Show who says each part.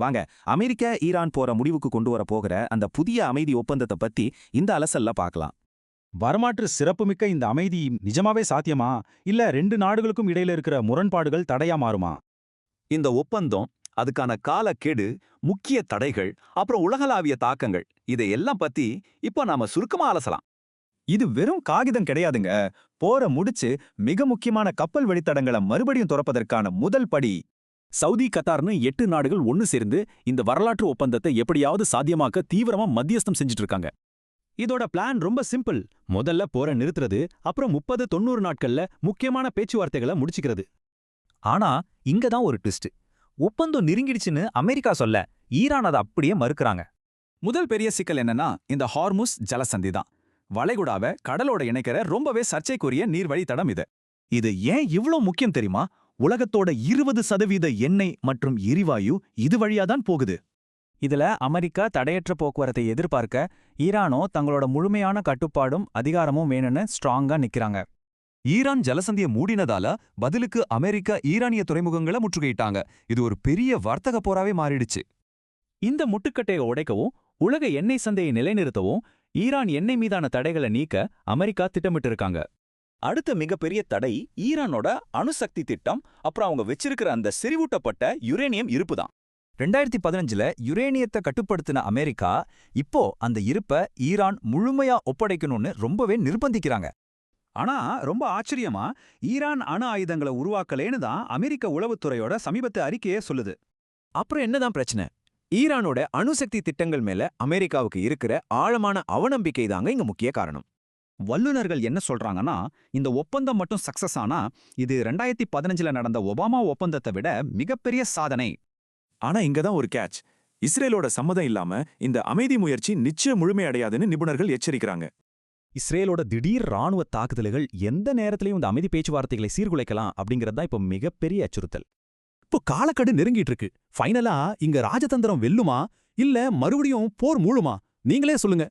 Speaker 1: வாங்க America Iran போற முடிவுக்கு கொண்டு வர போகிற அந்த புதிய அமைதி ஒப்பந்தத்தை பத்தி இந்த அலசல்ல பார்க்கலாம்.
Speaker 2: வரமாற்று சிறப்புமிக்க இந்த அமைதி நிஜமாவே சாத்தியமா, இல்ல ரெண்டு நாடுகளுக்கும் இடையில இருக்கிற முரண்பாடுகள் தடையா மாறுமா?
Speaker 3: இந்த ஒப்பந்தம், அதுக்கான காலக்கெடு, முக்கிய தடைகள், அப்புறம் உலகளாவிய தாக்கங்கள், இதையெல்லாம் பத்தி இப்போ நாம சுருக்கமா அலசலாம்.
Speaker 4: இது வெறும் காகிதம் கிடையாதுங்க. போரை முடிச்சு மிக முக்கியமான கப்பல் வழித்தடங்களை மறுபடியும் துறப்பதற்கான முதல் படி.
Speaker 5: சவுதி, கத்தார்னு 8 நாடுகள் ஒன்னு சேர்ந்து இந்த வரலாற்று ஒப்பந்தத்தை எப்படியாவது சாத்தியமாக்க தீவிரமா மத்தியஸ்தம் செஞ்சுட்டு இருக்காங்க. இதோட பிளான் ரொம்ப சிம்பிள். முதல்ல போரை நிறுத்துறது, அப்புறம் 30-90 நாட்கள்ல முக்கியமான பேச்சுவார்த்தைகளை முடிச்சுக்கிறது.
Speaker 4: ஆனா இங்க தான் ஒரு ட்விஸ்ட். ஒப்பந்தம் நெருங்கிடுச்சுன்னு அமெரிக்கா சொல்ல, ஈரான் அதை அப்படியே மறுக்கறாங்க.
Speaker 6: முதல் பெரிய சிக்கல் என்னன்னா இந்த ஹார்முஸ் ஜலசந்தி தான். வளைகுடாவை கடலோட இணைக்கிற ரொம்பவே சர்ச்சைக்குரிய நீர்வழித்தடம் இது.
Speaker 4: இது ஏன் இவ்ளோ முக்கியம் தெரியுமா? உலகத்தோட 20% எண்ணெய் மற்றும் எரிவாயு இது வழியாதான் போகுது.
Speaker 7: இதுல அமெரிக்கா தடையற்ற போக்குவரத்தை எதிர்பார்க்க, ஈரானோ தங்களோட முழுமையான கட்டுப்பாடும் அதிகாரமும் வேணும்னு ஸ்ட்ராங்கா நிக்கிறாங்க.
Speaker 3: ஈரான் ஜலசந்தியை மூடினதால பதிலுக்கு அமெரிக்கா ஈரானிய துறைமுகங்களை முற்றுகையிட்டாங்க. இது ஒரு பெரிய வர்த்தக போராவே மாறிடுச்சு.
Speaker 7: இந்த முட்டுக்கட்டையை உடைக்கவும், உலக எண்ணெய் சந்தையை நிலைநிறுத்தவும் ஈரான் எண்ணெய் மீதான தடைகளை நீக்க அமெரிக்கா திட்டமிட்டு இருக்காங்க.
Speaker 1: அடுத்த மிகப்பெரிய தடை ஈரானோட அணுசக்தி திட்டம், அப்புறம் அவங்க வச்சிருக்கிற அந்த செறிவூட்டப்பட்ட யுரேனியம் இருப்பு தான்.
Speaker 4: 2015ல யுரேனியத்தை கட்டுப்படுத்தின அமெரிக்கா இப்போ அந்த இருப்பை ஈரான் முழுமையா ஒப்படைக்கணும்னு ரொம்பவே நிர்பந்திக்கிறாங்க.
Speaker 6: ஆனா ரொம்ப ஆச்சரியமா, ஈரான் அணு ஆயுதங்களை உருவாக்கலேன்னு தான் அமெரிக்க உளவுத்துறையோட சமீபத்து அறிக்கையே சொல்லுது.
Speaker 8: அப்புறம் என்னதான் பிரச்சனை? ஈரானோட அணுசக்தி திட்டங்கள் மேல அமெரிக்காவுக்கு இருக்கிற ஆழமான அவநம்பிக்கை தாங்க இங்க முக்கிய காரணம்.
Speaker 6: வல்லுநர்கள் என்ன சொல்றாங்கன்னா, இந்த ஒப்பந்தம் மட்டும் சக்சஸ் ஆனா இது 2015ல நடந்த ஒபாமா ஒப்பந்தத்தை விட மிகப்பெரிய சாதனை.
Speaker 9: ஆனா இங்கதான் ஒரு கேட்ச். இஸ்ரேலோட சம்மதம் இல்லாம இந்த அமைதி முயற்சி நிச்சயம் முழுமையடையாதுன்னு நிபுணர்கள் எச்சரிக்கிறாங்க.
Speaker 5: இஸ்ரேலோட திடீர் ராணுவ தாக்குதல்கள் எந்த நேரத்திலையும் இந்த அமைதி பேச்சுவார்த்தைகளை சீர்குலைக்கலாம் அப்படிங்கிறது தான் இப்போ மிகப்பெரிய அச்சுறுத்தல். இப்போ காலக்கெடு நெருங்கிட்டு இருக்கு. ஃபைனலா இங்க ராஜதந்திரம் வெல்லுமா, இல்ல மறுபடியும் போர் மூழுமா? நீங்களே சொல்லுங்க.